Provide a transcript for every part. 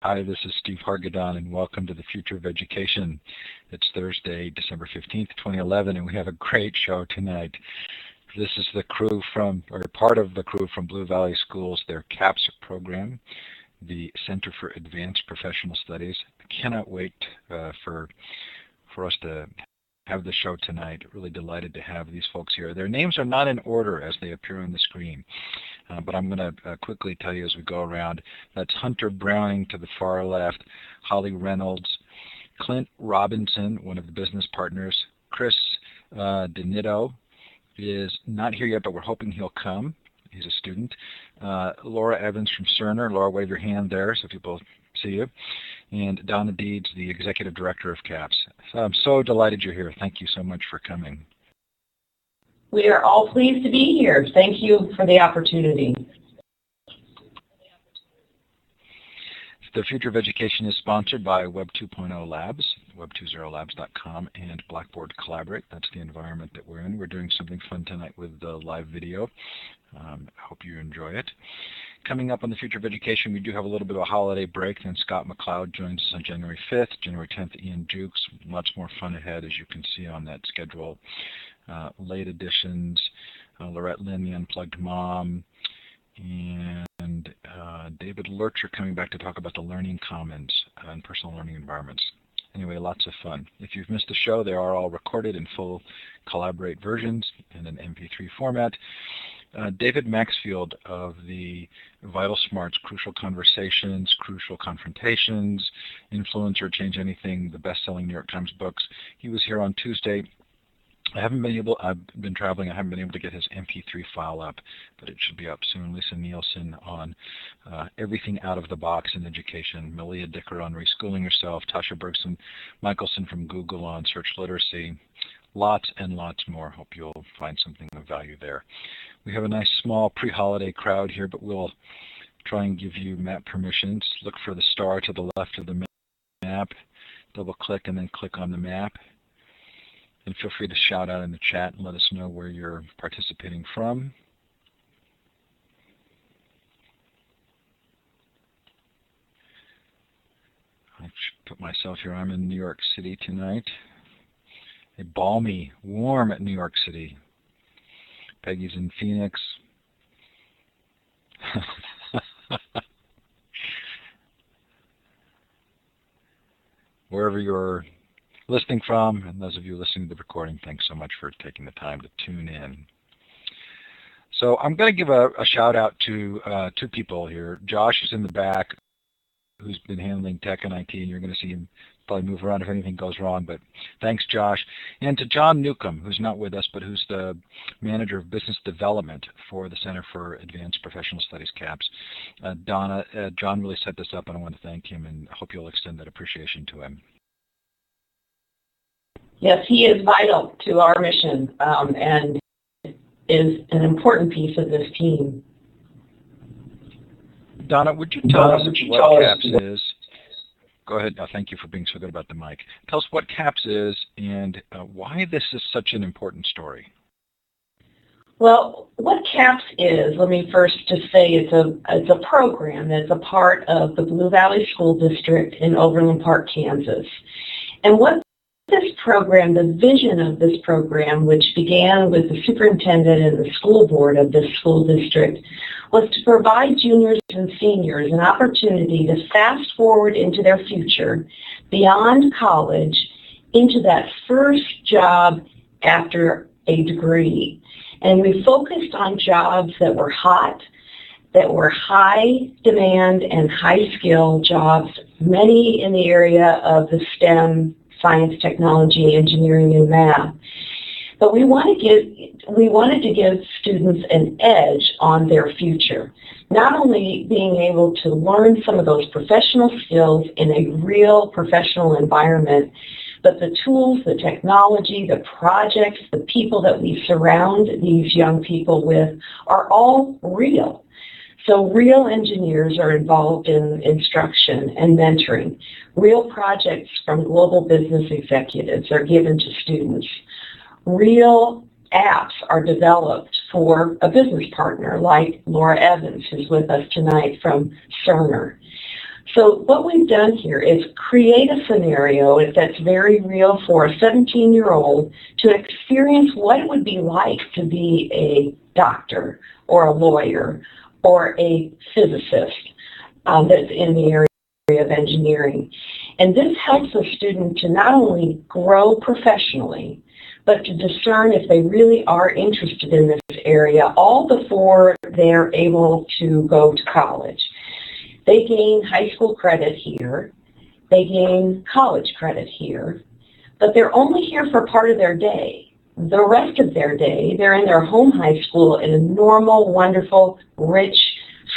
Hi, this is Steve Hargadon, and welcome to the Future of Education. It's Thursday, December 15th, 2011, and we have a great show tonight. This is the crew from, or part of the crew from Blue Valley Schools, their CAPS program, the Center for Advanced Professional Studies. I cannot wait for us to have the show tonight. Really delighted to have these folks here. Their names are not in order as they appear on the screen, but I'm going to quickly tell you as we go around. That's Hunter Browning to the far left, Holly Reynolds, Clint Robinson, one of the business partners, Chris DeNitto is not here yet, but we're hoping he'll come. He's a student. Laura Evans from Cerner. Laura, wave your hand there so people see you. And Donna Deeds, the Executive Director of CAPS. So I'm so delighted you're here. Thank you so much for coming. We are all pleased to be here. Thank you for the opportunity. The Future of Education is sponsored by Web 2.0 Labs, web20labs.com, and Blackboard Collaborate. That's the environment that we're in. We're doing something fun tonight with the live video. I hope you enjoy it. Coming up on the Future of Education, we do have a little bit of a holiday break. Then Scott McLeod joins us on January 5th. January 10th, Ian Jukes. Lots more fun ahead, as you can see on that schedule. Late editions, Lorette Lynn, the Unplugged Mom, and David Lurcher coming back to talk about the Learning Commons and personal learning environments. Anyway, lots of fun. If you've missed the show, they are all recorded in full Collaborate versions in an MP3 format. David Maxfield of the Vital Smarts, Crucial Conversations, Crucial Confrontations, Influencer, Change Anything, the best-selling New York Times books. He was here on Tuesday. I've been traveling, I haven't been able to get his MP3 file up, but it should be up soon. Lisa Nielsen on everything out of the box in education, Malia Dicker on reschooling yourself, Tasha Bergson Michelson from Google on search literacy, lots and lots more. Hope you'll find something of value there. We have a nice small pre-holiday crowd here, but we'll try and give you map permissions. Look for the star to the left of the map, double click and then click on the map. And feel free to shout out in the chat and let us know where you're participating from. I should put myself here. I'm in New York City tonight. A balmy, warm New York City. Peggy's in Phoenix. Wherever you're listening from, and those of you listening to the recording, thanks so much for taking the time to tune in. So I'm going to give a shout out to two people here. Josh is in the back, who's been handling tech and IT, and you're going to see him probably move around if anything goes wrong, but thanks, Josh. And to John Newcomb, who's not with us, but who's the Manager of Business Development for the Center for Advanced Professional Studies, CAPS. John really set this up, and I want to thank him, and I hope you'll extend that appreciation to him. Yes, he is vital to our mission and is an important piece of this team. Donna, would you tell us what CAPS is? Go ahead. Thank you for being so good about the mic. Tell us what CAPS is and why this is such an important story. Well, what CAPS is, let me first just say it's a program that's a part of the Blue Valley School District in Overland Park, Kansas. And what this program, the vision of this program, which began with the superintendent and the school board of this school district, was to provide juniors and seniors an opportunity to fast forward into their future beyond college into that first job after a degree. And we focused on jobs that were hot, that were high demand and high skill jobs, many in the area of the STEM, science, technology, engineering, and math. But we wanted to give students an edge on their future. Not only being able to learn some of those professional skills in a real professional environment, but the tools, the technology, the projects, the people that we surround these young people with are all real. So real engineers are involved in instruction and mentoring. Real projects from global business executives are given to students. Real apps are developed for a business partner like Laura Evans, who's with us tonight from Cerner. So what we've done here is create a scenario that's very real for a 17-year-old to experience what it would be like to be a doctor or a lawyer or a physicist that's in the area of engineering. And this helps a student to not only grow professionally, but to discern if they really are interested in this area all before they're able to go to college. They gain high school credit here, they gain college credit here, but they're only here for part of their day. The rest of their day, they're in their home high school in a normal, wonderful, rich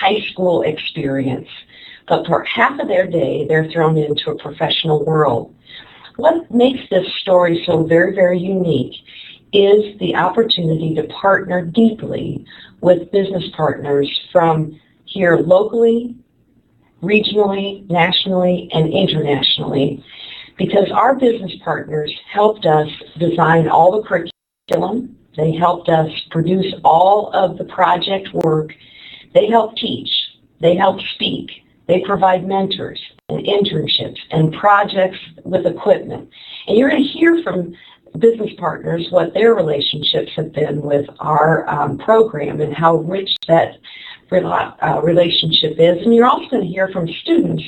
high school experience. But for half of their day, they're thrown into a professional world. What makes this story so very, very unique is the opportunity to partner deeply with business partners from here locally, regionally, nationally, and internationally, because our business partners helped us design all the curriculum. They helped us produce all of the project work. They help teach. They help speak. They provide mentors and internships and projects with equipment. And you're going to hear from business partners what their relationships have been with our program and how rich that relationship is. And you're also going to hear from students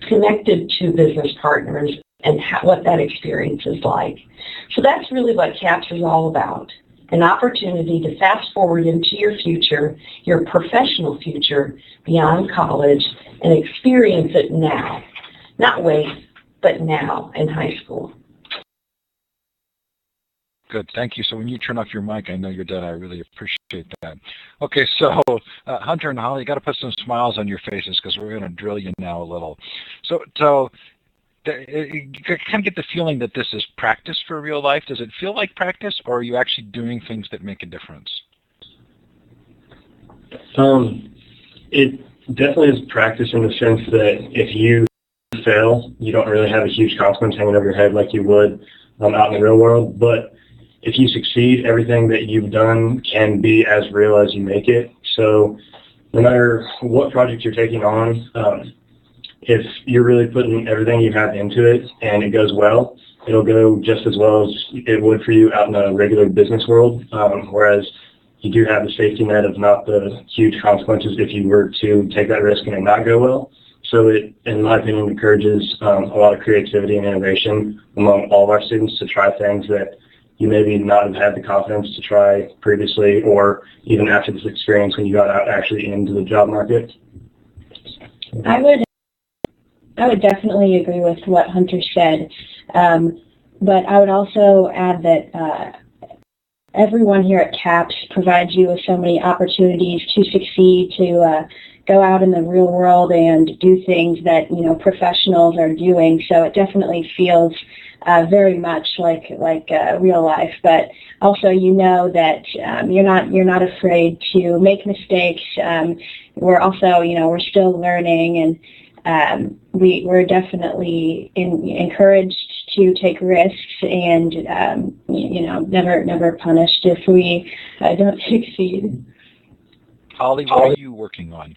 connected to business partners and what that experience is like. So that's really what CAPS is all about. An opportunity to fast forward into your future, your professional future beyond college, and experience it now. Not wait, but now in high school. Good, thank you. So when you turn off your mic, I know you're dead. I really appreciate that. Okay, so Hunter and Holly, you got to put some smiles on your faces because we're going to drill you now a little. So you kind of get the feeling that this is practice for real life. Does it feel like practice, or are you actually doing things that make a difference? It definitely is practice in the sense that if you fail, you don't really have a huge consequence hanging over your head like you would out in the real world. But if you succeed, everything that you've done can be as real as you make it. So no matter what project you're taking on, if you're really putting everything you have into it and it goes well, it'll go just as well as it would for you out in a regular business world, whereas you do have the safety net of not the huge consequences if you were to take that risk and it not go well. So it, in my opinion, encourages a lot of creativity and innovation among all of our students to try things that you maybe not have had the confidence to try previously, or even after this experience when you got out actually into the job market. I would definitely agree with what Hunter said, but I would also add that everyone here at CAPS provides you with so many opportunities to succeed, to go out in the real world and do things that professionals are doing. So it definitely feels very much like real life. But also, that you're not afraid to make mistakes. We're also we're still learning, and we're definitely encouraged to take risks, and never punished if we don't succeed. Holly, what are you working on?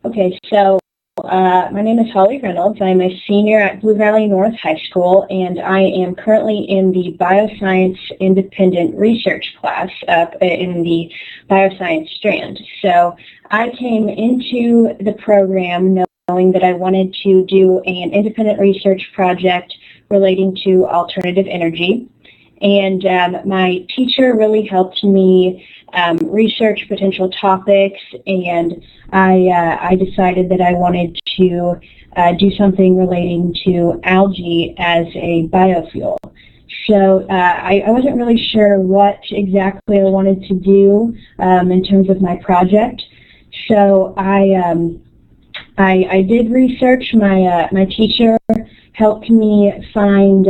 Okay, so my name is Holly Reynolds. I'm a senior at Blue Valley North High School, and I am currently in the Bioscience Independent Research class up in the Bioscience strand. So I came into the program knowing that I wanted to do an independent research project relating to alternative energy. And my teacher really helped me research potential topics, and I decided that I wanted to do something relating to algae as a biofuel. So I wasn't really sure what exactly I wanted to do in terms of my project. So I did research. My teacher helped me find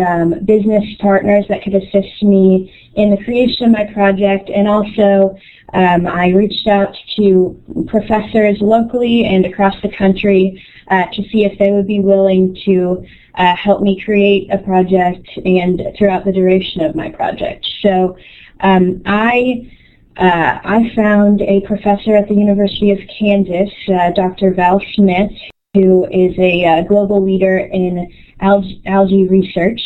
business partners that could assist me in the creation of my project, and also I reached out to professors locally and across the country to see if they would be willing to help me create a project and throughout the duration of my project. So I I found a professor at the University of Kansas, Dr. Val Smith, who is a global leader in algae research,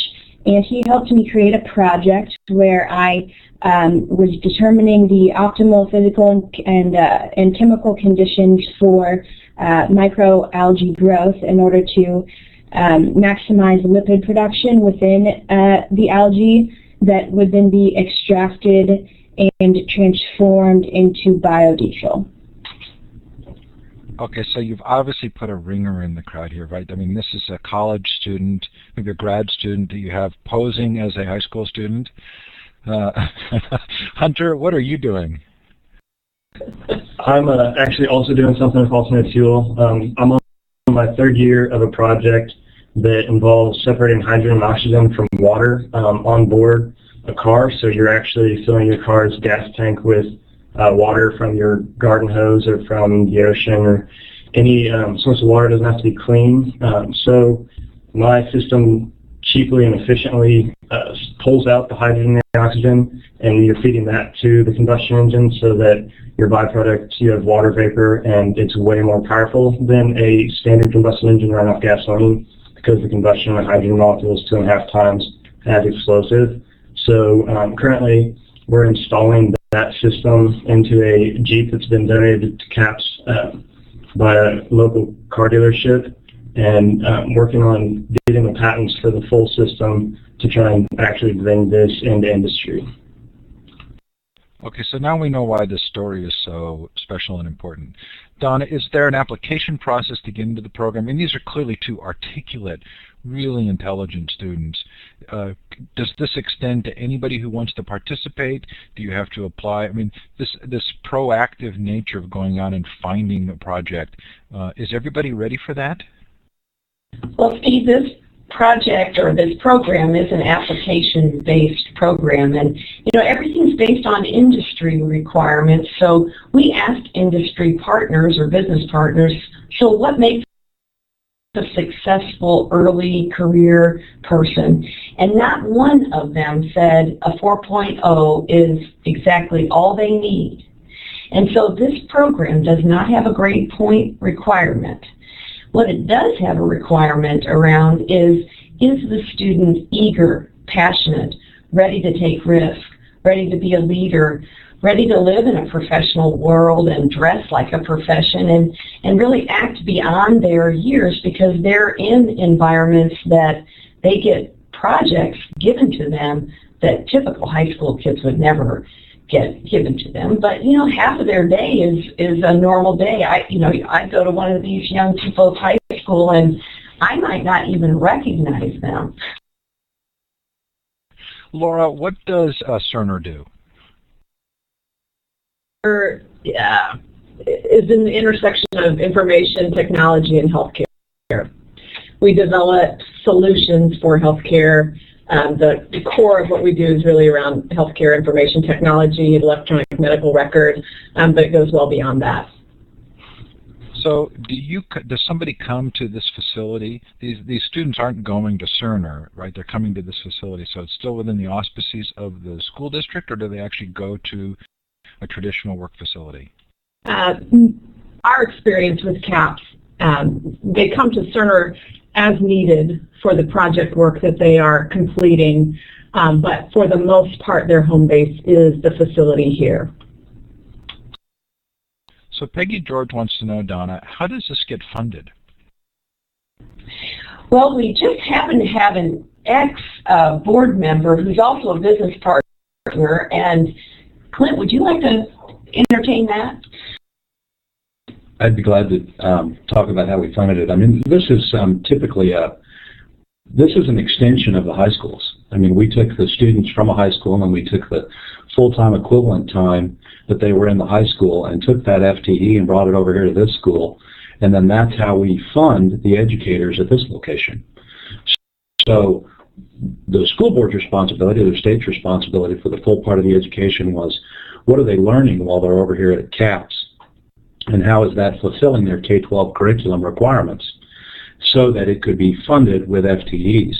and he helped me create a project where I was determining the optimal physical and chemical conditions for microalgae growth in order to maximize lipid production within the algae that would then be extracted and transformed into biodiesel. Okay, so you've obviously put a ringer in the crowd here, right? I mean, this is a college student, maybe a grad student that you have posing as a high school student. Hunter, what are you doing? I'm actually also doing something with alternate fuel. I'm on my third year of a project that involves separating hydrogen and oxygen from water on board a car. So you're actually filling your car's gas tank with water from your garden hose or from the ocean or any source of water. It doesn't have to be clean. So my system cheaply and efficiently pulls out the hydrogen and the oxygen, and you're feeding that to the combustion engine so that your byproduct, you have water vapor, and it's way more powerful than a standard combustion engine running off gasoline because the combustion of the hydrogen molecule is 2.5 times as explosive. So currently we're installing that system into a Jeep that's been donated to CAPS by a local car dealership, and working on getting the patents for the full system to try and actually bring this into industry. Okay, so now we know why this story is so special and important. Donna, is there an application process to get into the program? And these are clearly two articulate, really intelligent students. Does this extend to anybody who wants to participate? Do you have to apply? I mean, this proactive nature of going out and finding a project, is everybody ready for that? Well, Steve, this project or this program is an application-based program, and everything's based on industry requirements. So we asked industry partners or business partners, so what makes a successful early career person? And not one of them said a 4.0 is exactly all they need. And so this program does not have a grade point requirement. What it does have a requirement around is the student eager, passionate, ready to take risks, ready to be a leader, ready to live in a professional world and dress like a profession and really act beyond their years, because they're in environments that they get projects given to them that typical high school kids would never get given to them. But half of their day is a normal day. I go to one of these young people's high school and I might not even recognize them. Laura, what does Cerner do? Yeah, is in the intersection of information technology and healthcare. We develop solutions for healthcare. The core of what we do is really around healthcare information technology, electronic medical record, but it goes well beyond that. So does somebody come to this facility? These students aren't going to Cerner, right? They're coming to this facility. So it's still within the auspices of the school district, or do they actually go to a traditional work facility? Our experience with CAPS, they come to Cerner as needed for the project work that they are completing, but for the most part their home base is the facility here. So Peggy George wants to know, Donna, how does this get funded? Well, we just happen to have an ex-board member who's also a business partner, and Clint, would you like to entertain that? I'd be glad to talk about how we funded it. I mean, this is typically this is an extension of the high schools. I mean, we took the students from a high school and we took the full-time equivalent time that they were in the high school and took that FTE and brought it over here to this school. And then that's how we fund the educators at this location. So the school board's responsibility, the state's responsibility for the full part of the education was, what are they learning while they're over here at CAPS? And how is that fulfilling their K-12 curriculum requirements so that it could be funded with FTEs?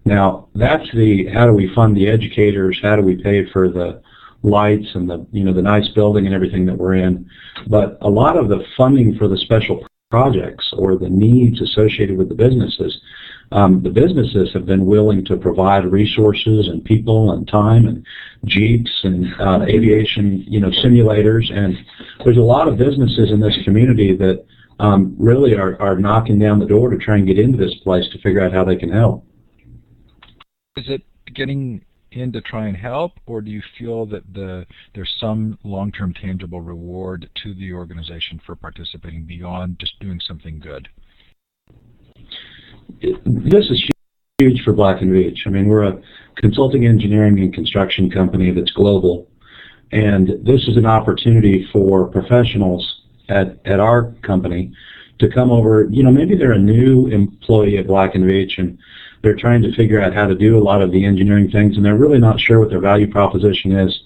Now, that's the how do we fund the educators, how do we pay for the lights and the the nice building and everything that we're in, but a lot of the funding for the special projects or the needs associated with the businesses have been willing to provide resources and people and time and jeeps and aviation simulators, and there's a lot of businesses in this community that really are knocking down the door to try and get into this place to figure out how they can help. Is it getting in to try and help, or do you feel that there's some long-term tangible reward to the organization for participating beyond just doing something good? This is huge for Black & Veatch. I mean, we're a consulting, engineering, and construction company that's global, and this is an opportunity for professionals at our company to come over. Maybe they're a new employee at Black & Veatch and they're trying to figure out how to do a lot of the engineering things, and they're really not sure what their value proposition is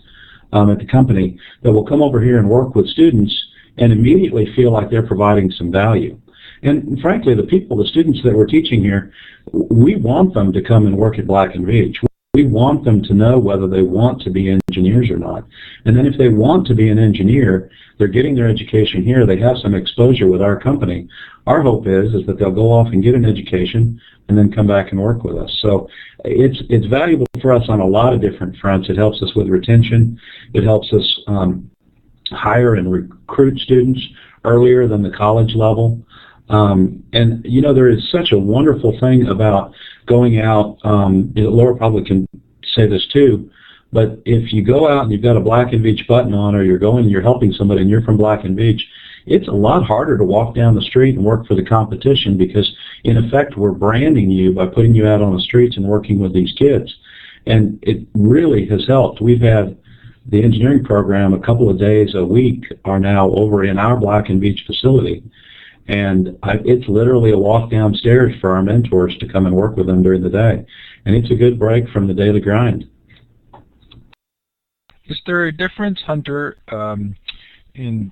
at the company, that will come over here and work with students and immediately feel like they're providing some value. And frankly, the students that we're teaching here, we want them to come and work at Black & Veatch. We want them to know whether they want to be engineers or not. And then if they want to be an engineer, they're getting their education here, they have some exposure with our company. Our hope is that they'll go off and get an education and then come back and work with us. So it's valuable for us on a lot of different fronts. It helps us with retention. It helps us hire and recruit students earlier than the college level. And there is such a wonderful thing about going out. Laura probably can say this too, but if you go out and you've got a Black & Veatch button on, or you're helping somebody and you're from Black & Veatch, it's a lot harder to walk down the street and work for the competition, because in effect we're branding you by putting you out on the streets and working with these kids. And it really has helped. We've had the engineering program a couple of days a week are now over in our Black & Veatch facility. And it's literally a walk downstairs for our mentors to come and work with them during the day. And it's a good break from the daily grind. Is there a difference, Hunter, in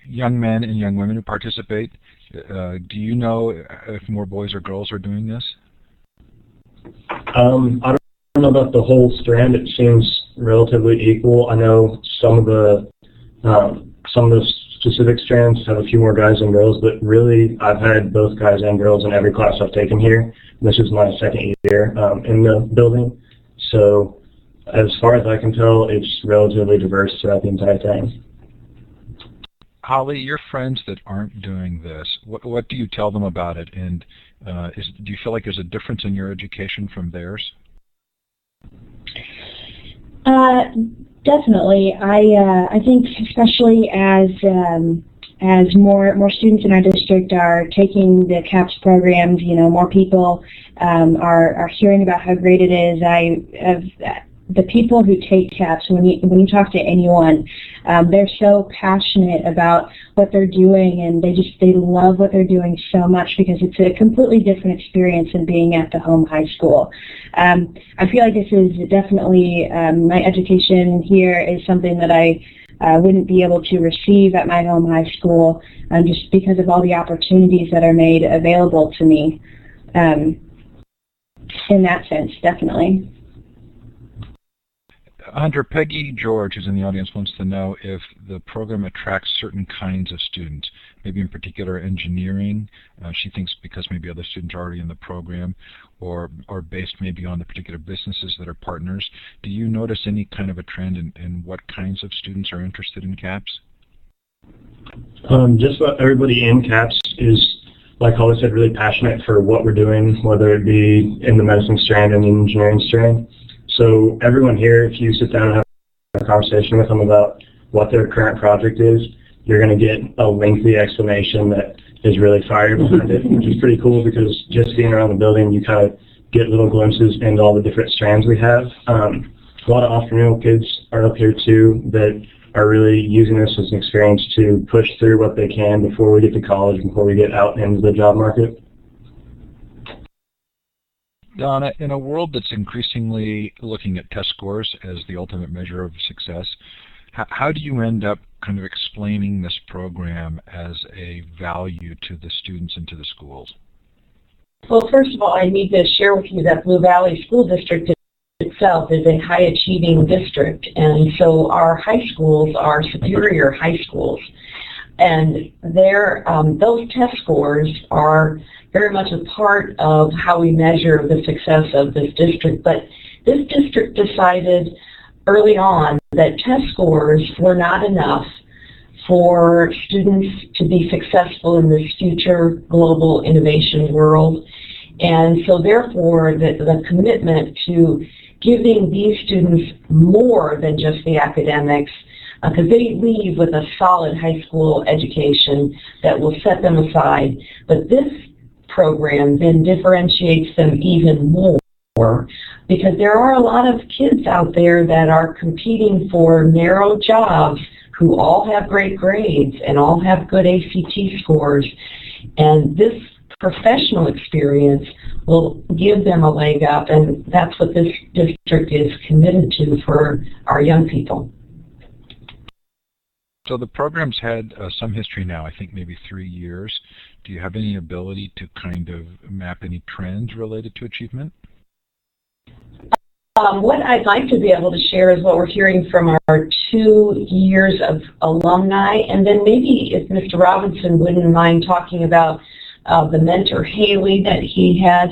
young men and young women who participate? Do you know if more boys or girls are doing this? I don't know about the whole strand. It seems relatively equal. I know some of the specific strands have a few more guys and girls, but really I've had both guys and girls in every class I've taken here. This is my second year in the building, so as far as I can tell, it's relatively diverse throughout the entire thing. Holly, your friends that aren't doing this, what do you tell them about it, and do you feel like there's a difference in your education from theirs? Definitely. I think especially as more students in our district are taking the CAPS programs, more people are hearing about how great it is. The people who take CAPS, when you talk to anyone, they're so passionate about what they're doing, and they love what they're doing so much, because it's a completely different experience than being at the home high school. I feel like this is definitely, my education here is something that I wouldn't be able to receive at my home high school, just because of all the opportunities that are made available to me. In that sense, definitely. Hunter, Peggy George, who's in the audience, wants to know if the program attracts certain kinds of students, maybe in particular engineering. She thinks because maybe other students are already in the program, or based maybe on the particular businesses that are partners. Do you notice any kind of a trend in what kinds of students are interested in CAPS? Just about everybody in CAPS is, like Holly said, really passionate for what we're doing, whether it be in the medicine strand and the engineering strand. So everyone here, if you sit down and have a conversation with them about what their current project is, you're going to get a lengthy explanation that is really fire behind it, which is pretty cool, because just being around the building, you kind of get little glimpses into all the different strands we have. A lot of entrepreneurial kids are up here too that are really using this as an experience to push through what they can before we get to college, before we get out into the job market. Donna, in a world that's increasingly looking at test scores as the ultimate measure of success, how do you end up kind of explaining this program as a value to the students and to the schools? Well, first of all, I need to share with you that Blue Valley School District itself is a high-achieving district, and so our high schools are superior high schools. And those test scores are very much a part of how we measure the success of this district. But this district decided early on that test scores were not enough for students to be successful in this future global innovation world. And so therefore, the commitment to giving these students more than just the academics, because they leave with a solid high school education that will set them aside. But this program then differentiates them even more, because there are a lot of kids out there that are competing for narrow jobs who all have great grades and all have good ACT scores. And this professional experience will give them a leg up, and that's what this district is committed to for our young people. So the program's had some history now, I think maybe 3 years. Do you have any ability to kind of map any trends related to achievement? What I'd like to be able to share is what we're hearing from our 2 years of alumni, and then maybe if Mr. Robinson wouldn't mind talking about the mentor, Haley, that he had,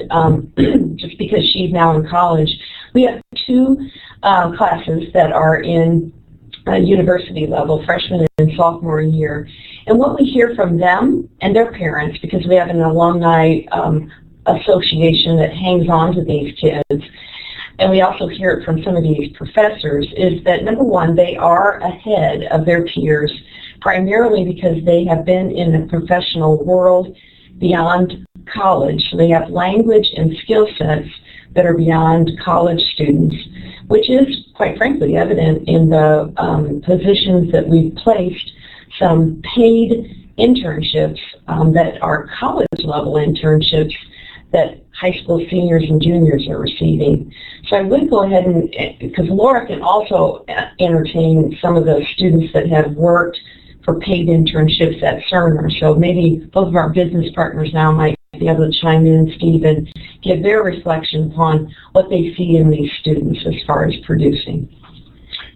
just because she's now in college. We have 2 classes that are in university level, freshman and sophomore year. And what we hear from them and their parents, because we have an alumni association that hangs on to these kids, and we also hear it from some of these professors, is that number one, they are ahead of their peers, primarily because they have been in the professional world beyond college. So they have language and skill sets that are beyond college students, which is, quite frankly, evident in the positions that we've placed, some paid internships that are college-level internships that high school seniors and juniors are receiving. So I would go ahead and, because Laura can also entertain some of those students that have worked for paid internships at Cerner. So maybe both of our business partners now might be able to chime in, Steve, and give their reflection upon what they see in these students as far as producing.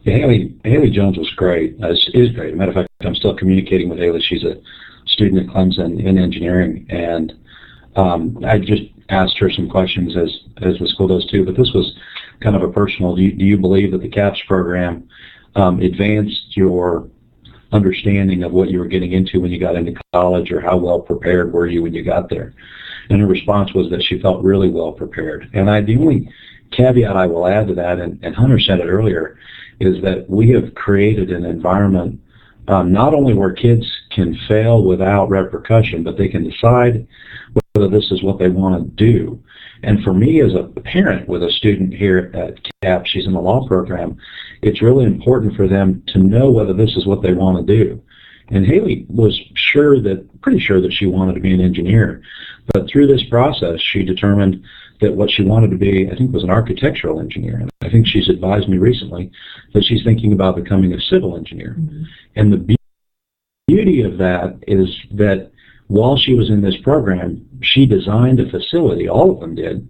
Yeah, Haley Jones was great, is great. As a matter of fact, I'm still communicating with Haley. She's a student at Clemson in engineering, and I just asked her some questions as the school does too, but this was kind of a personal, do you believe that the CAPS program advanced your understanding of what you were getting into when you got into college, or how well prepared were you when you got there? And her response was that she felt really well prepared. And the only caveat I will add to that, and Hunter said it earlier, is that we have created an environment not only where kids can fail without repercussion, but they can decide whether this is what they want to do. And for me as a parent with a student here at CAP, she's in the law program, it's really important for them to know whether this is what they want to do. And Haley was pretty sure that she wanted to be an engineer. But through this process, she determined that what she wanted to be, I think, was an architectural engineer. And I think she's advised me recently that she's thinking about becoming a civil engineer. Mm-hmm. And the beauty of that is that while she was in this program, she designed a facility, all of them did,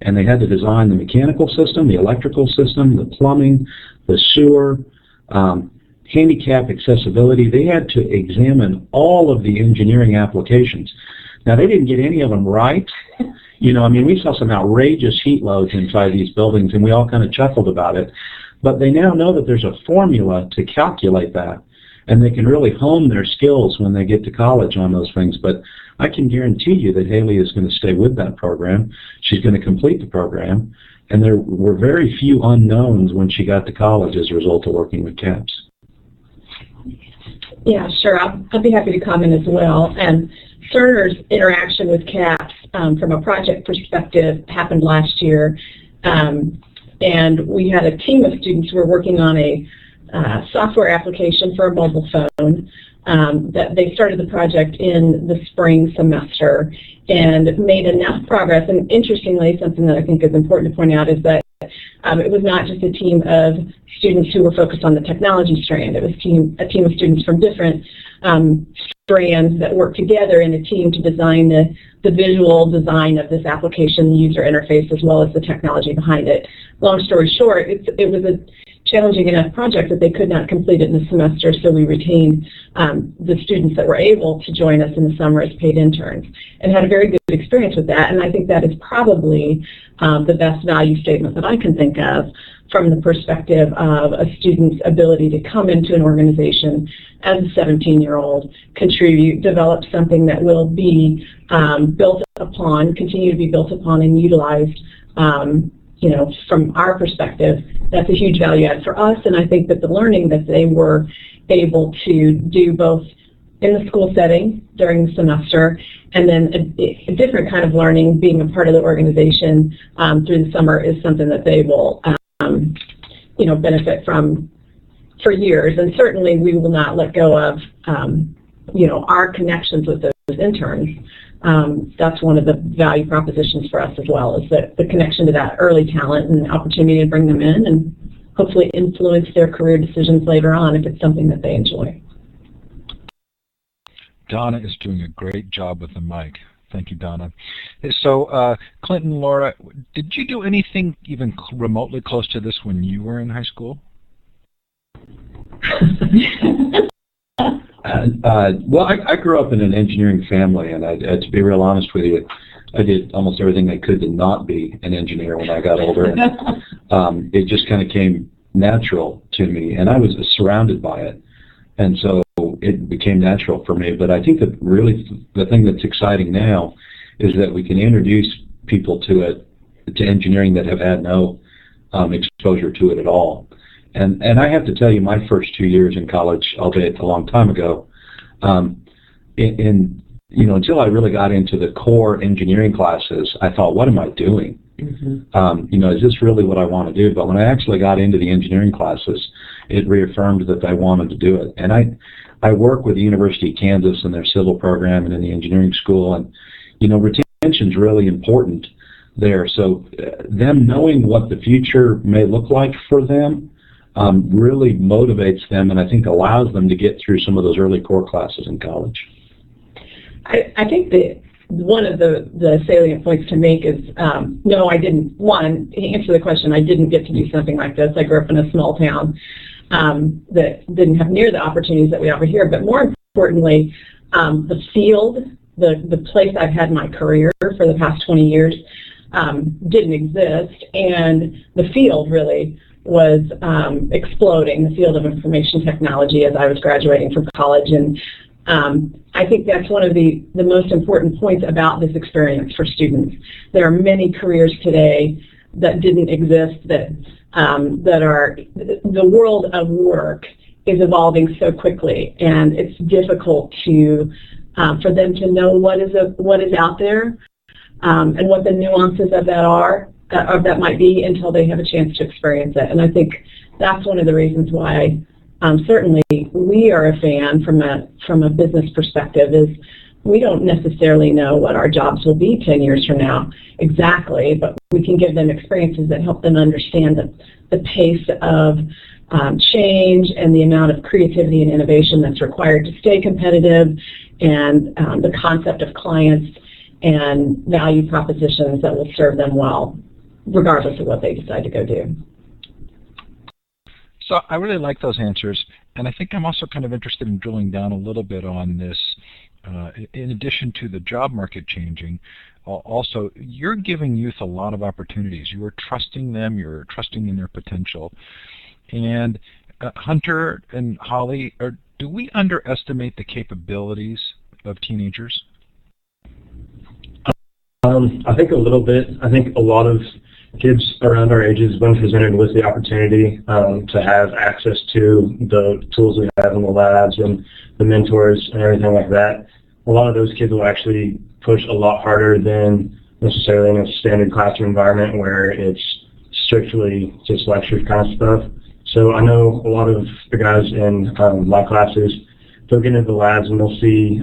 and they had to design the mechanical system, the electrical system, the plumbing, the sewer, handicap accessibility. They had to examine all of the engineering applications. Now, they didn't get any of them right. We saw some outrageous heat loads inside these buildings, and we all kind of chuckled about it. But they now know that there's a formula to calculate that, and they can really hone their skills when they get to college on those things. But I can guarantee you that Haley is going to stay with that program. She's going to complete the program, and there were very few unknowns when she got to college as a result of working with CAPS. Yeah, sure. I'd be happy to comment as well. And Cerner's interaction with CAPS from a project perspective happened last year. And we had a team of students who were working on a software application for a mobile phone. That they started the project in the spring semester and made enough progress. And interestingly, something that I think is important to point out is that it was not just a team of students who were focused on the technology strand. It was a team of students from different strands that work together in a team to design the visual design of this application, the user interface, as well as the technology behind it. Long story short, it was a challenging enough project that they could not complete it in the semester, so we retained the students that were able to join us in the summer as paid interns and had a very good experience with that. And I think that is probably the best value statement that I can think of from the perspective of a student's ability to come into an organization as a 17-year-old, contribute, develop something that will be built upon, continue to be built upon and utilized. You know, from our perspective, that's a huge value add for us, and I think that the learning that they were able to do both in the school setting during the semester and then a different kind of learning being a part of the organization through the summer is something that they will you know, benefit from for years. And certainly we will not let go of you know, our connections with those interns. That's one of the value propositions for us as well, is that the connection to that early talent and opportunity to bring them in and hopefully influence their career decisions later on if it's something that they enjoy. Donna is doing a great job with the mic. Thank you, Donna. So, Clinton, Laura, did you do anything even remotely close to this when you were in high school? Well, I grew up in an engineering family, and to be real honest with you, I did almost everything I could to not be an engineer when I got older. And, it just kind of came natural to me, and I was surrounded by it, and so it became natural for me. But I think that really the thing that's exciting now is that we can introduce people to engineering that have had no exposure to it at all. And I have to tell you, my first 2 years in college, albeit a long time ago, you know, until I really got into the core engineering classes, I thought, what am I doing? Mm-hmm. You know, is this really what I want to do? But when I actually got into the engineering classes, it reaffirmed that I wanted to do it. And I work with the University of Kansas in their civil program and in the engineering school, and you know, retention is really important there. So them knowing what the future may look like for them really motivates them, and I think allows them to get through some of those early core classes in college. I think that one of the salient points to make is, no, I didn't, one, to answer the question, I didn't get to do something like this. I grew up in a small town that didn't have near the opportunities that we offer here, but more importantly, the field, the place I've had my career for the past 20 years didn't exist, and the field really was exploding, the field of information technology, as I was graduating from college. And I think that's one of the most important points about this experience for students. There are many careers today that didn't exist, that are, the world of work is evolving so quickly, and it's difficult to for them to know what is out there and what the nuances of that are, or that might be, until they have a chance to experience it. And I think that's one of the reasons why certainly we are a fan from a business perspective, is we don't necessarily know what our jobs will be 10 years from now exactly, but we can give them experiences that help them understand the pace of change and the amount of creativity and innovation that's required to stay competitive, and the concept of clients and value propositions that will serve them well, regardless of what they decide to go do. So I really like those answers, and I think I'm also kind of interested in drilling down a little bit on this. In addition to the job market changing, also you're giving youth a lot of opportunities. You are trusting them, you're trusting in their potential. And Hunter and Holly, do we underestimate the capabilities of teenagers? I think a little bit. I think a lot of kids around our ages, when presented with the opportunity to have access to the tools we have in the labs and the mentors and everything like that, a lot of those kids will actually push a lot harder than necessarily in a standard classroom environment where it's strictly just lecture kind of stuff. So I know a lot of the guys in my classes, they'll get into the labs and they'll see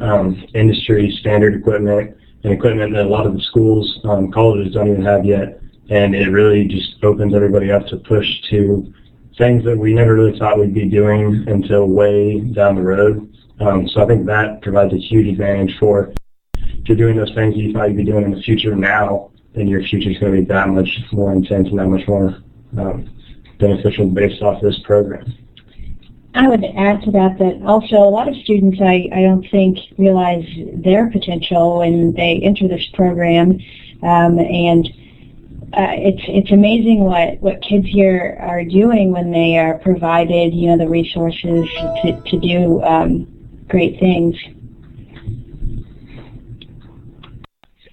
industry standard equipment and equipment that a lot of the schools, colleges don't even have yet. And it really just opens everybody up to push to things that we never really thought we'd be doing until way down the road. So I think that provides a huge advantage for if you're doing those things you thought you'd be doing in the future now, then your future is going to be that much more intense and that much more beneficial based off this program. I would add to that also a lot of students I don't think realize their potential when they enter this program, and it's amazing what kids here are doing when they are provided the resources to do great things.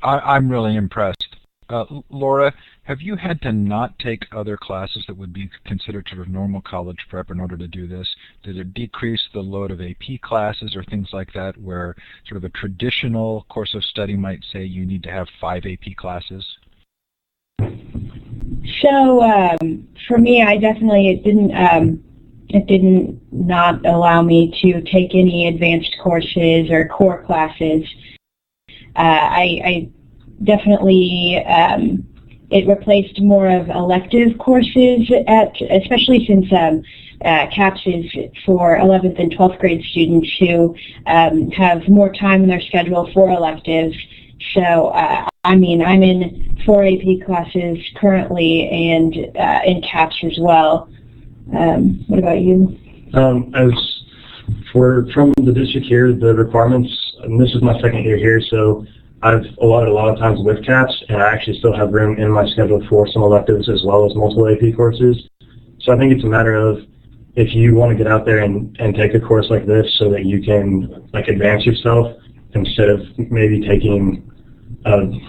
I'm really impressed. Laura, have you had to not take other classes that would be considered sort of normal college prep in order to do this? Did it decrease the load of AP classes or things like that where sort of a traditional course of study might say you need to have 5 AP classes? So for me, it didn't not allow me to take any advanced courses or core classes. I definitely, it replaced more of elective courses, especially since CAPS is for 11th and 12th grade students who have more time in their schedule for electives. So, I'm in 4 AP classes currently and in CAPS as well. What about you? As from the district here, the requirements, and this is my second year here, so I've allotted a lot of times with CAPS, and I actually still have room in my schedule for some electives as well as multiple AP courses. So I think it's a matter of if you want to get out there and take a course like this so that you can advance yourself instead of maybe taking an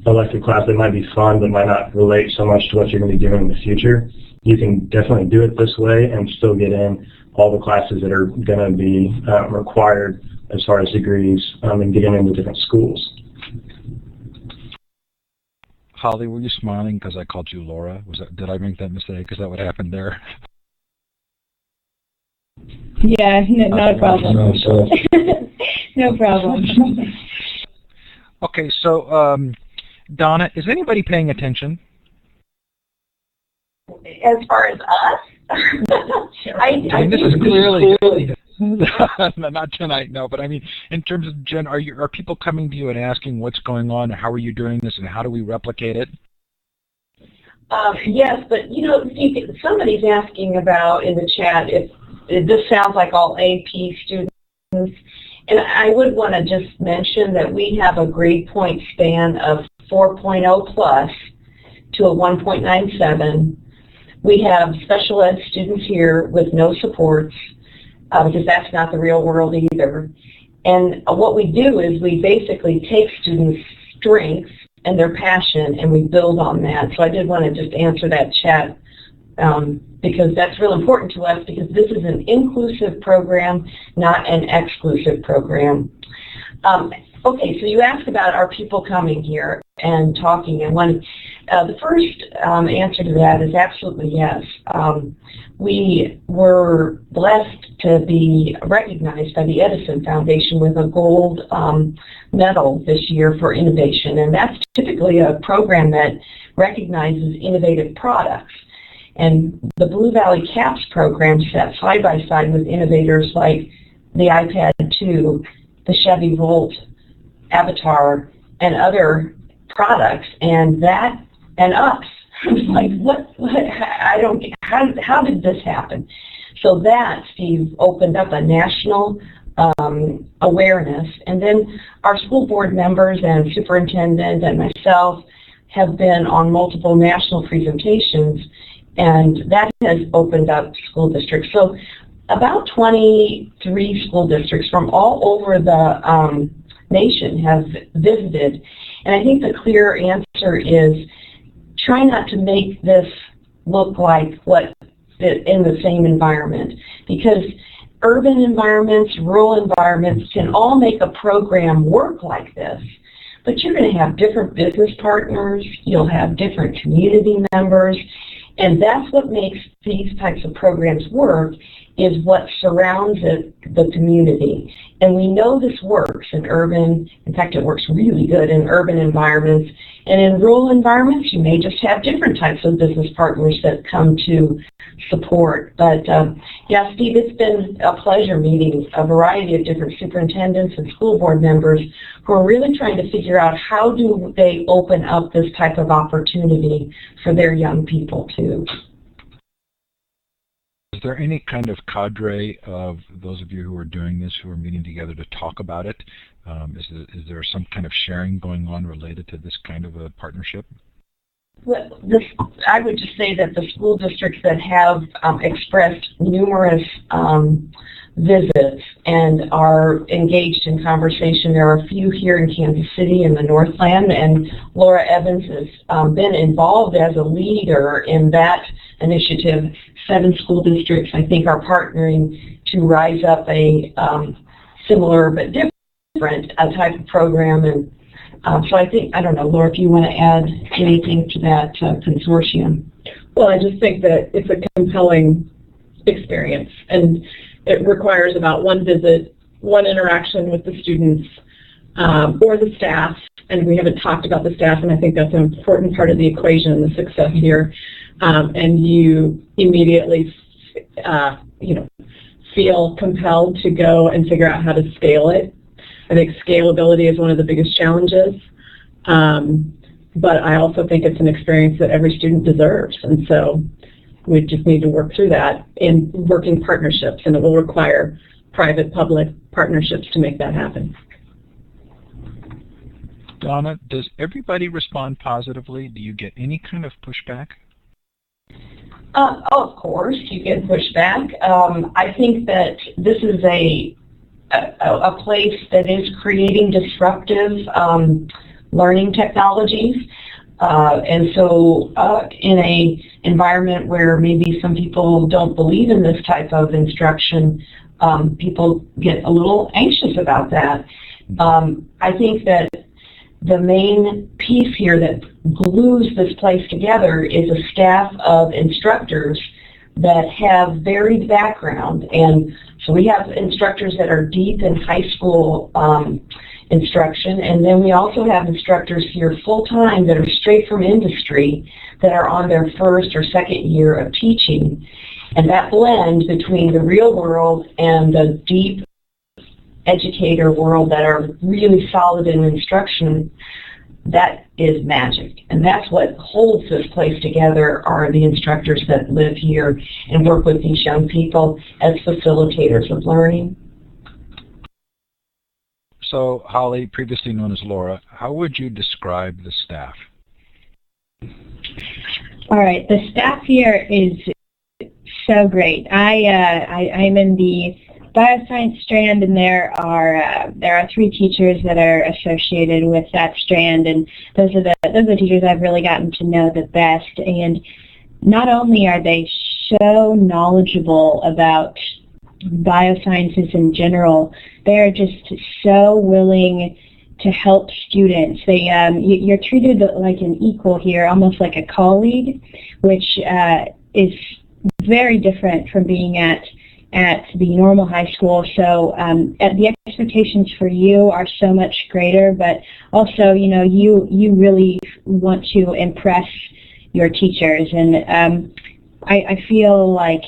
elective class that might be fun but might not relate so much to what you're going to be doing in the future. You can definitely do it this way and still get in all the classes that are going to be required as far as degrees and getting into different schools. Holly, were you smiling because I called you Laura? Did I make that mistake? Is that what happened there? Yeah, not a problem. No problem. Okay, so Donna, is anybody paying attention? As far as us? I mean, this is clearly not tonight, no, but I mean, in terms of Jen, are people coming to you and asking what's going on, how are you doing this, and how do we replicate it? Yes, but somebody's asking about in the chat if this sounds like all AP students, and I would want to just mention that we have a grade point span of 4.0 plus to a 1.97. We have special ed students here with no supports, because that's not the real world either. And what we do is we basically take students' strengths and their passion and we build on that. So I did want to just answer that chat because that's real important to us, because this is an inclusive program, not an exclusive program. Okay, so you asked about are people coming here and talking, and the first answer to that is absolutely yes. We were blessed to be recognized by the Edison Foundation with a gold medal this year for innovation, and that's typically a program that recognizes innovative products. And the Blue Valley CAPS program sat side by side with innovators like the iPad 2, the Chevy Volt, Avatar, and other products, and us. I was like, what? I don't. How did this happen? So that, Steve, opened up a national awareness, and then our school board members and superintendent and myself have been on multiple national presentations, and that has opened up school districts. So about 23 school districts from all over the nation have visited, and I think the clear answer is try not to make this look like what in the same environment, because urban environments, rural environments can all make a program work like this, but you're going to have different business partners, you'll have different community members, and that's what makes these types of programs work, is what surrounds the community. And we know this works in urban, in fact it works really good in urban environments, And in rural environments, you may just have different types of business partners that come to support. But yeah, Steve, it's been a pleasure meeting a variety of different superintendents and school board members who are really trying to figure out how do they open up this type of opportunity for their young people too. Is there any kind of cadre of those of you who are doing this, who are meeting together to talk about it? Is there some kind of sharing going on related to this kind of a partnership? Well, I would just say that the school districts that have expressed numerous visits and are engaged in conversation, there are a few here in Kansas City in the Northland, and Laura Evans has been involved as a leader in that initiative. 7 school districts, I think, are partnering to rise up a similar but different type of program. And so I don't know, Laura, if you want to add anything to that consortium. Well, I just think that it's a compelling experience, and it requires about 1 visit, 1 interaction with the students or the staff, and we haven't talked about the staff, and I think that's an important part of the equation and the success here. And you immediately, feel compelled to go and figure out how to scale it. I think scalability is one of the biggest challenges, but I also think it's an experience that every student deserves, and so we just need to work through that in working partnerships, and it will require private-public partnerships to make that happen. Donna, does everybody respond positively? Do you get any kind of pushback? Of course, you get pushback. I think that this is a place that is creating disruptive learning technologies. And so in an environment where maybe some people don't believe in this type of instruction, people get a little anxious about that. I think that the main piece here that glues this place together is a staff of instructors that have varied background. And so we have instructors that are deep in high school instruction, and then we also have instructors here full-time that are straight from industry that are on their 1st or 2nd year of teaching. And that blend between the real world and the deep educator world that are really solid in instruction, that is magic. And that's what holds this place together, are the instructors that live here and work with these young people as facilitators of learning. So, Holly, previously known as Laura, how would you describe the staff? All right, the staff here is so great. I'm in the bioscience strand, and there are 3 teachers that are associated with that strand, and those are the teachers I've really gotten to know the best. And not only are they so knowledgeable about biosciences in general, they're just so willing to help students. You're treated like an equal here, almost like a colleague, which is very different from being at the normal high school. So the expectations for you are so much greater, but also, you really want to impress your teachers. And I feel like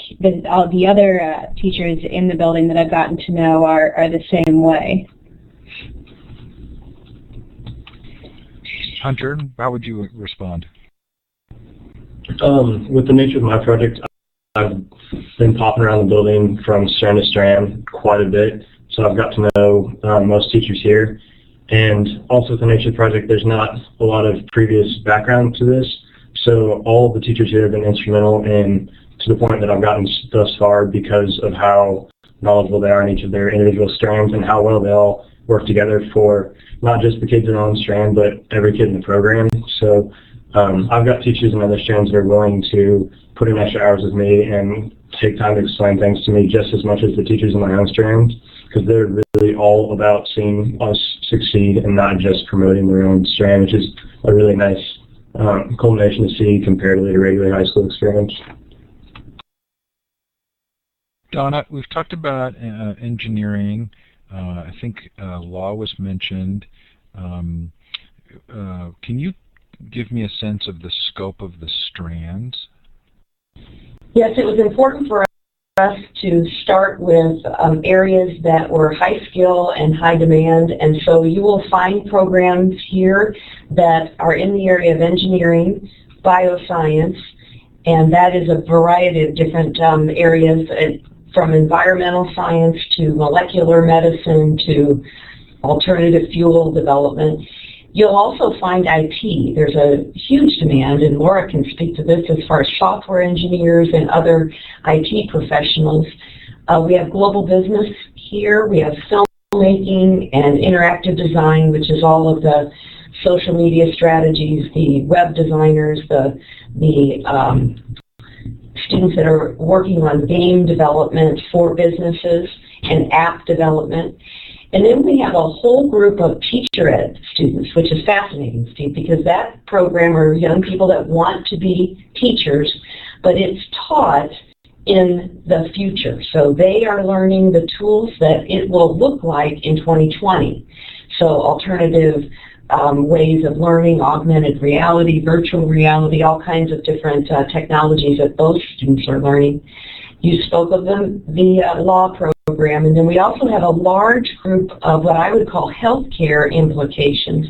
all the other teachers in the building that I've gotten to know are the same way. Hunter, how would you respond? With the nature of my project, I've been popping around the building from strand to strand quite a bit, so I've got to know most teachers here. And also with the nature of the project, there's not a lot of previous background to this, so all of the teachers here have been instrumental in, to the point that I've gotten thus far, because of how knowledgeable they are in each of their individual strands and how well they all work together for not just the kids in their own strand, but every kid in the program. So I've got teachers in other strands that are willing to put in extra hours with me and take time to explain things to me just as much as the teachers in my own strands, because they're really all about seeing us succeed and not just promoting their own strand, which is a really nice culmination to see comparatively to regular high school experience. Donna, we've talked about engineering. I think law was mentioned. Can you give me a sense of the scope of the strands? Yes, it was important for us to start with areas that were high skill and high demand, and so you will find programs here that are in the area of engineering, bioscience, and that is a variety of different areas, from environmental science to molecular medicine to alternative fuel development. You'll also find IT. There's a huge demand, and Laura can speak to this as far as software engineers and other IT professionals. We have global business here. We have filmmaking and interactive design, which is all of the social media strategies, the web designers, the students that are working on game development for businesses and app development. And then we have a whole group of teacher ed students, which is fascinating, Steve, because that program are young people that want to be teachers, but it's taught in the future. So they are learning the tools that it will look like in 2020. So alternative ways of learning, augmented reality, virtual reality, all kinds of different technologies that those students are learning. You spoke of them, the law program, and then we also have a large group of what I would call healthcare implications,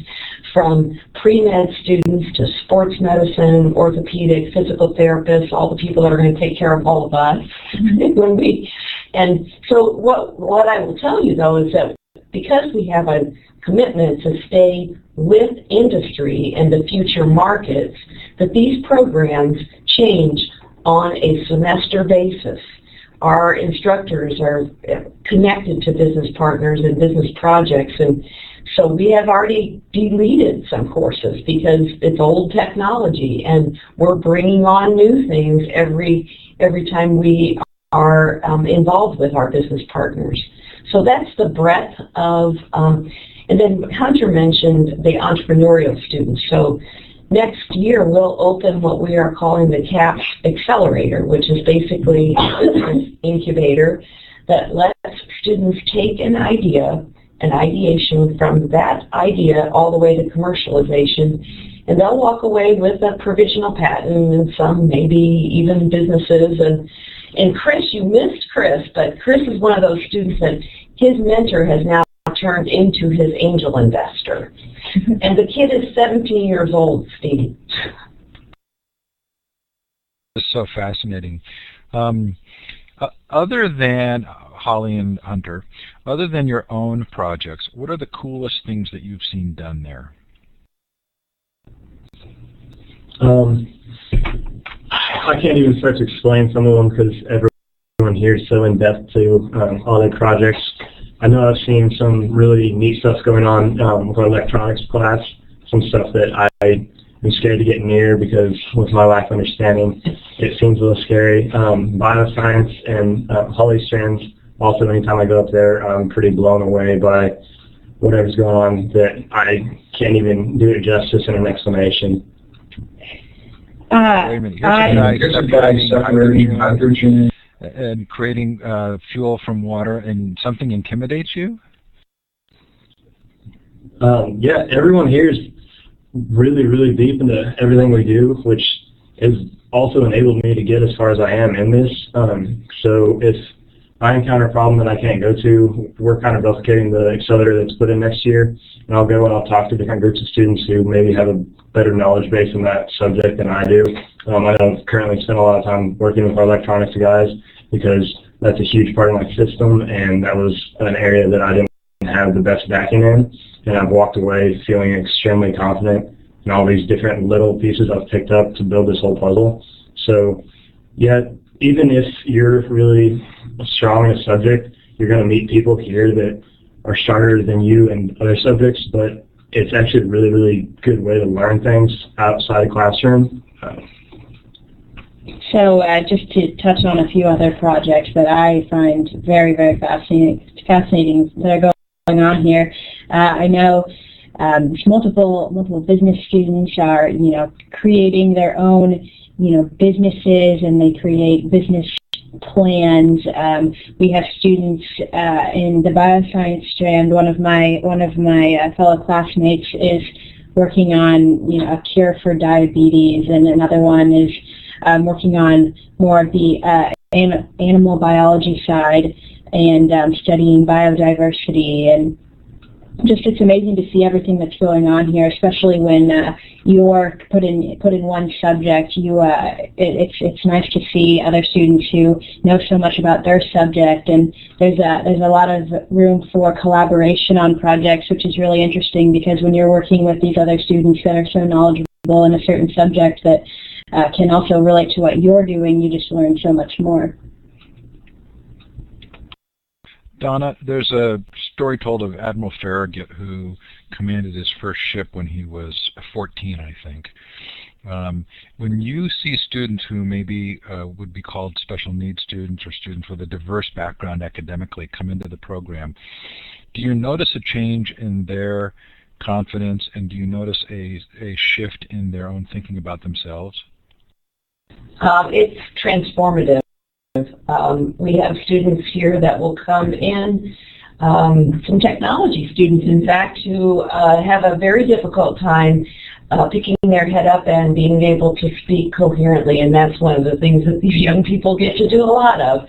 from pre-med students to sports medicine, orthopedic, physical therapists, all the people that are going to take care of all of us. And so what I will tell you, though, is that because we have a commitment to stay with industry and the future markets, that these programs change on a semester basis. Our instructors are connected to business partners and business projects, and so we have already deleted some courses because it's old technology, and we're bringing on new things every time we are involved with our business partners. So that's the breadth of, and then Hunter mentioned the entrepreneurial students. So next year we'll open what we are calling the CAPS Accelerator, which is basically an incubator that lets students take an idea, an ideation, from that idea all the way to commercialization, and they'll walk away with a provisional patent and some maybe even businesses. And Chris, you missed Chris, but Chris is one of those students that his mentor has now turned into his angel investor. And the kid is 17 years old, Steve. It's so fascinating. Other than Holly and Hunter, other than your own projects, what are the coolest things that you've seen done there? I can't even start to explain some of them because everyone here is so in-depth to all their projects. I know I've seen some really neat stuff going on with our electronics class, some stuff that I'm scared to get near because with my lack of understanding, it seems a little scary. Bioscience and Holly strands, also anytime I go up there, I'm pretty blown away by whatever's going on that I can't even do it justice in an explanation. Wait a minute. Here's a guy separating hydrogen and creating fuel from water, and something intimidates you? Yeah, everyone here is really, really deep into everything we do, which has also enabled me to get as far as I am in this. So if I encounter a problem that I can't go to, we're kind of replicating the accelerator that's put in next year, and I'll go and I'll talk to different groups of students who maybe have a better knowledge base in that subject than I do. I know I've currently spent a lot of time working with our electronics guys because that's a huge part of my system, and that was an area that I didn't have the best backing in, and I've walked away feeling extremely confident in all these different little pieces I've picked up to build this whole puzzle. So yeah, even if you're really strong in a subject, you're going to meet people here that are stronger than you in other subjects, but it's actually a really, really good way to learn things outside the classroom. So just to touch on a few other projects that I find very, very fascinating that are going on here. I know multiple business students are, creating their own, businesses, and they create business plans. We have students in the bioscience strand. One of my fellow classmates is working on a cure for diabetes, and another one is working on more of the animal biology side and studying biodiversity. And just it's amazing to see everything that's going on here, especially when you're put in one subject. It's nice to see other students who know so much about their subject, and there's a lot of room for collaboration on projects, which is really interesting, because when you're working with these other students that are so knowledgeable in a certain subject that can also relate to what you're doing, you just learn so much more. Donna, there's a story told of Admiral Farragut, who commanded his first ship when he was 14, I think. When you see students who maybe would be called special needs students or students with a diverse background academically come into the program, do you notice a change in their confidence, and do you notice a shift in their own thinking about themselves? It's transformative. We have students here that will come in, some technology students, in fact, who have a very difficult time picking their head up and being able to speak coherently, and that's one of the things that these young people get to do a lot of.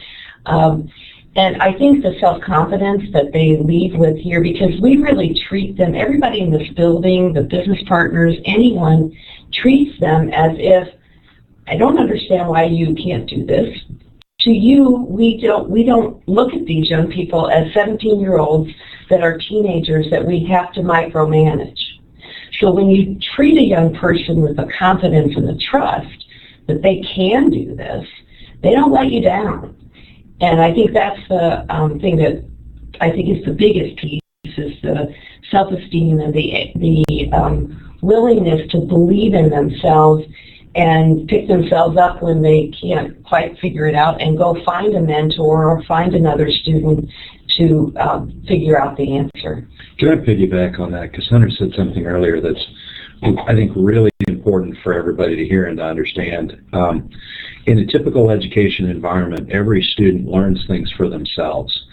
And I think the self-confidence that they leave with here, because we really treat them, everybody in this building, the business partners, anyone, treats them as if, I don't understand why you can't do this. To you, we don't look at these young people as 17-year-olds that are teenagers that we have to micromanage. So when you treat a young person with the confidence and the trust that they can do this, they don't let you down. And I think that's the thing that I think is the biggest piece, is the self-esteem and the willingness to believe in themselves and pick themselves up when they can't quite figure it out, and go find a mentor or find another student to figure out the answer. Can I piggyback on that? Because Hunter said something earlier that's, I think, really important for everybody to hear and to understand. In a typical education environment, every student learns things for themselves.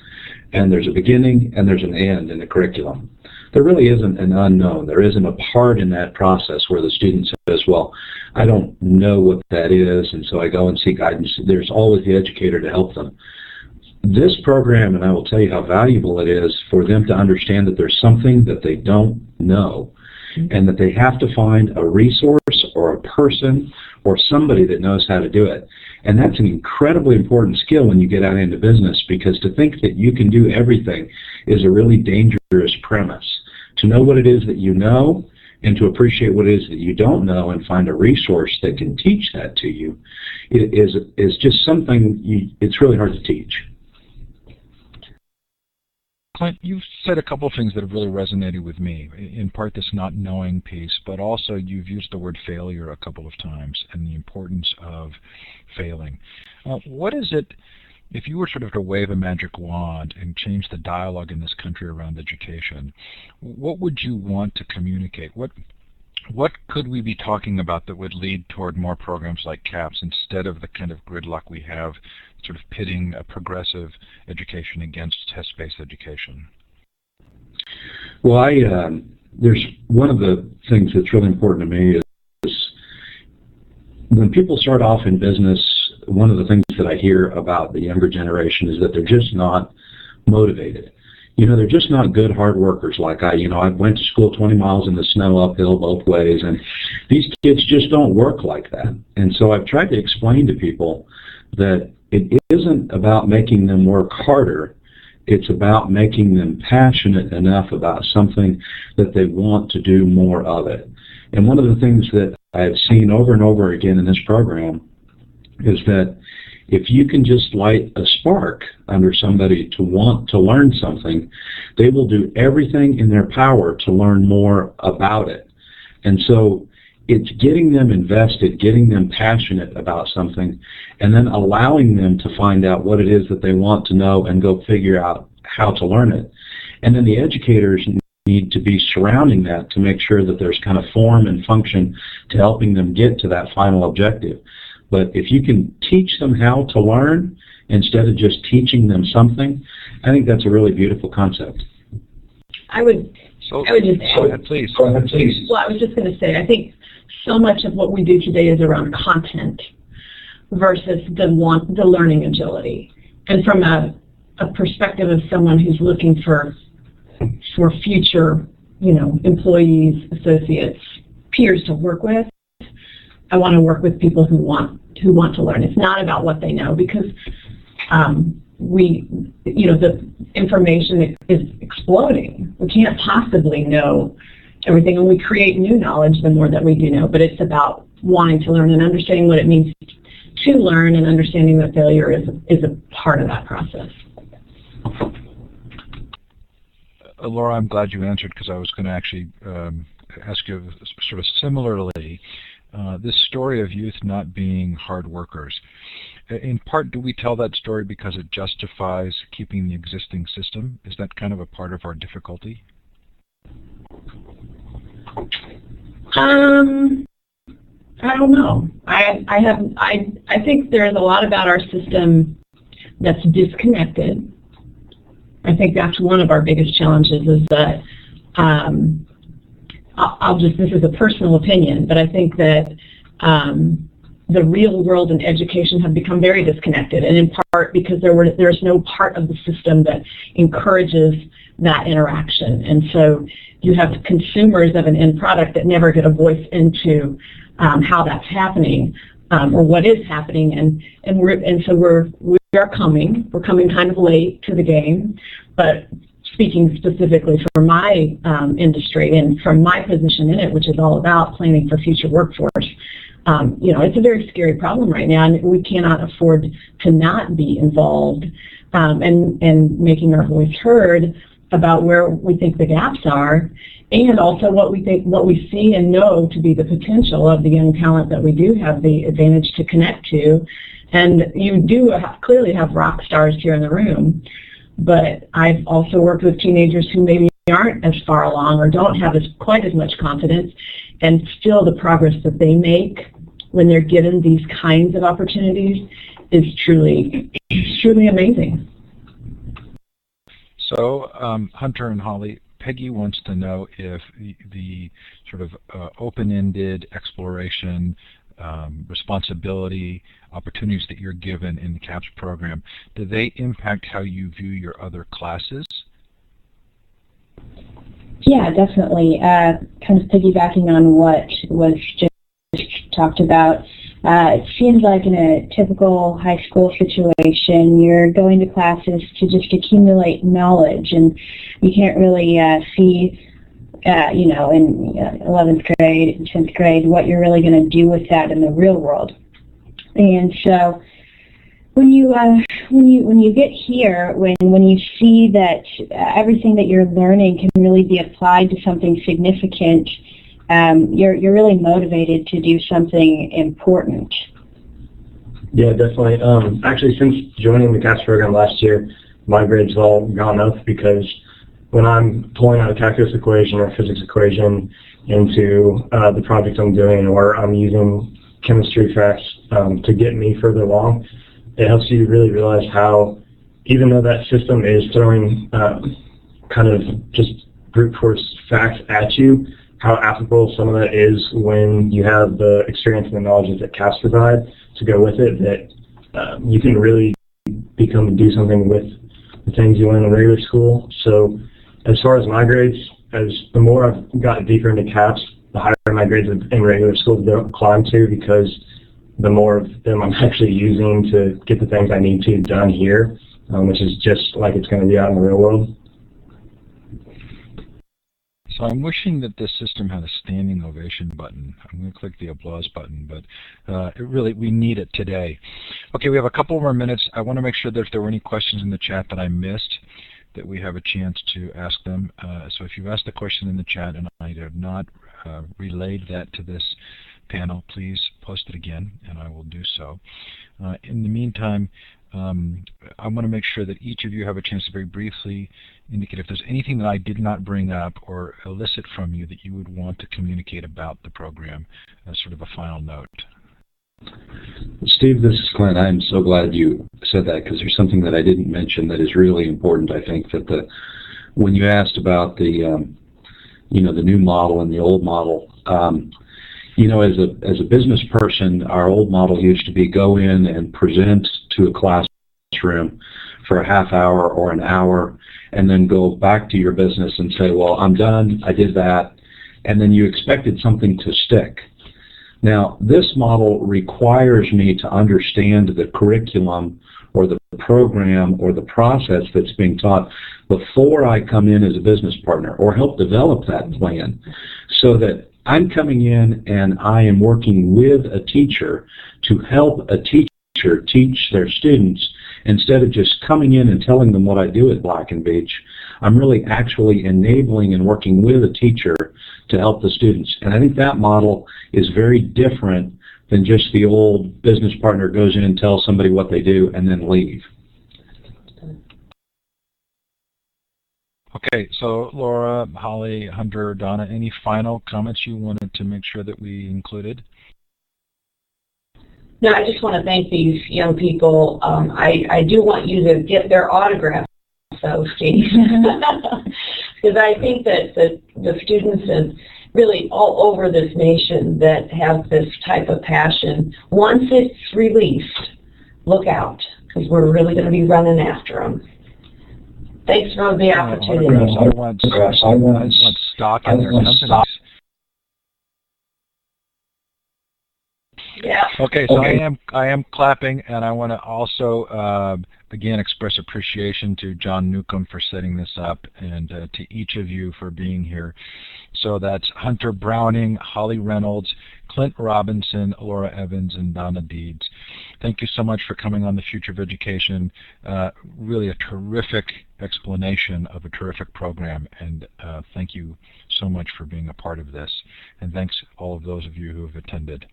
And there's a beginning and there's an end in the curriculum. There really isn't an unknown. There isn't a part in that process where the student says, well, I don't know what that is, and so I go and seek guidance. There's always the educator to help them. This program, and I will tell you how valuable it is for them to understand that there's something that they don't know, and that they have to find a resource or a person or somebody that knows how to do it. And that's an incredibly important skill when you get out into business, because to think that you can do everything is a really dangerous premise. To know what it is that you know, and to appreciate what it is that you don't know and find a resource that can teach that to you is just something it's really hard to teach. Clint, you've said a couple of things that have really resonated with me. In part, this not knowing piece, but also you've used the word failure a couple of times and the importance of failing. What is it, if you were sort of to wave a magic wand and change the dialogue in this country around education, what would you want to communicate? What could we be talking about that would lead toward more programs like CAPS instead of the kind of gridlock we have, sort of pitting a progressive education against test-based education? Well, there's one of the things that's really important to me is when people start off in business, one of the things that I hear about the younger generation is that they're just not motivated. They're just not good hard workers like I went to school 20 miles in the snow uphill both ways, and these kids just don't work like that. And so I've tried to explain to people that it isn't about making them work harder. It's about making them passionate enough about something that they want to do more of it. And one of the things that I've seen over and over again in this program is that if you can just light a spark under somebody to want to learn something, they will do everything in their power to learn more about it. And so it's getting them invested, getting them passionate about something, and then allowing them to find out what it is that they want to know and go figure out how to learn it. And then the educators need to be surrounding that to make sure that there's kind of form and function to helping them get to that final objective. But if you can teach them how to learn instead of just teaching them something, I think that's a really beautiful concept. I would So, I would just add, go ahead, please. well, I was just going to say, I think so much of what we do today is around content versus the learning agility. And from a perspective of someone who's looking for future, employees, associates, peers to work with, I want to work with people who want to learn. It's not about what they know, because the information is exploding. We can't possibly know everything, and we create new knowledge the more that we do know, but it's about wanting to learn and understanding what it means to learn, and understanding that failure is a part of that process. Laura, I'm glad you answered, because I was going to actually ask you sort of similarly, this story of youth not being hard workers. In part, do we tell that story because it justifies keeping the existing system? Is that kind of a part of our difficulty? I don't know. I think there's a lot about our system that's disconnected. I think that's one of our biggest challenges, is that this is a personal opinion, but I think that the real world and education have become very disconnected, and in part because there's no part of the system that encourages that interaction. And so you have consumers of an end product that never get a voice into how that's happening, or what is happening, so we're coming kind of late to the game. But speaking specifically for my industry and from my position in it, which is all about planning for future workforce, it's a very scary problem right now, and we cannot afford to not be involved and making our voice heard about where we think the gaps are, and also what we see and know to be the potential of the young talent that we do have the advantage to connect to. And you do clearly have rock stars here in the room, but I've also worked with teenagers who maybe aren't as far along or don't have quite as much confidence, and still the progress that they make when they're given these kinds of opportunities is truly amazing. So, Hunter and Holly, Peggy wants to know if the sort of open-ended exploration, responsibility, opportunities that you're given in the CAPS program, do they impact how you view your other classes? Yeah, definitely. Kind of piggybacking on what was just talked about, it seems like in a typical high school situation, you're going to classes to just accumulate knowledge, and you can't really see, in 11th grade and 10th grade, what you're really going to do with that in the real world. And so when you get here, when you see that everything that you're learning can really be applied to something significant, you're really motivated to do something important. Yeah, definitely. Actually, since joining the CAPS program last year, my grades have all gone up, because when I'm pulling out a calculus equation or physics equation into the project I'm doing, or I'm using chemistry facts to get me further along, it helps you really realize how, even though that system is throwing kind of just brute force facts at you, how applicable some of that is when you have the experience and the knowledge that CAPS provide to go with it, that you can really do something with the things you learn in regular school. So as far as my grades, the more I've gotten deeper into CAPS, the higher my grades in regular school have climbed to, because the more of them I'm actually using to get the things I need to done here, which is just like it's going to be out in the real world. So I'm wishing that this system had a standing ovation button. I'm going to click the applause button, but we need it today. Okay, we have a couple more minutes. I want to make sure that if there were any questions in the chat that I missed, that we have a chance to ask them. So if you've asked a question in the chat and I have not relayed that to this panel, please post it again, and I will do so. In the meantime, I want to make sure that each of you have a chance to very briefly indicate if there's anything that I did not bring up or elicit from you that you would want to communicate about the program as sort of a final note. Steve, this is Clint. I'm so glad you said that, because there's something that I didn't mention that is really important. I think that when you asked about the the new model and the old model. As a business person, our old model used to be go in and present to a classroom for a half hour or an hour, and then go back to your business and say, well, I'm done, I did that, and then you expected something to stick. Now, this model requires me to understand the curriculum or the program or the process that's being taught before I come in as a business partner or help develop that plan, so that I'm coming in and I am working with a teacher to help a teacher teach their students instead of just coming in and telling them what I do at Black & Veatch. I'm really actually enabling and working with a teacher to help the students. And I think that model is very different than just the old business partner goes in and tells somebody what they do and then leave. Okay, so Laura, Holly, Hunter, Donna, any final comments you wanted to make sure that we included? No, I just want to thank these young people. I do want you to get their autographs, though, Steve, because I think that the students and really all over this nation that have this type of passion, once it's released, look out, because we're really going to be running after them. Thanks for the opportunity. I want stock in their companies. Yeah. Okay, so I am clapping, and I want to also again express appreciation to John Newcomb for setting this up, and to each of you for being here. So that's Hunter Browning, Holly Reynolds, Clint Robinson, Laura Evans, and Donna Deeds. Thank you so much for coming on the Future of Education. Really a terrific explanation of a terrific program, and thank you so much for being a part of this. And thanks all of those of you who have attended.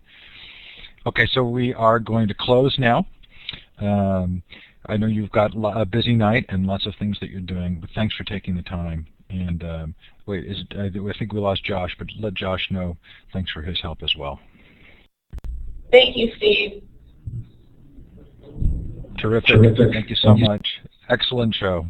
Okay, so we are going to close now. I know you've got a busy night and lots of things that you're doing, but thanks for taking the time. And I think we lost Josh, but let Josh know thanks for his help as well. Thank you, Steve. Terrific. Thank you so much. Excellent show.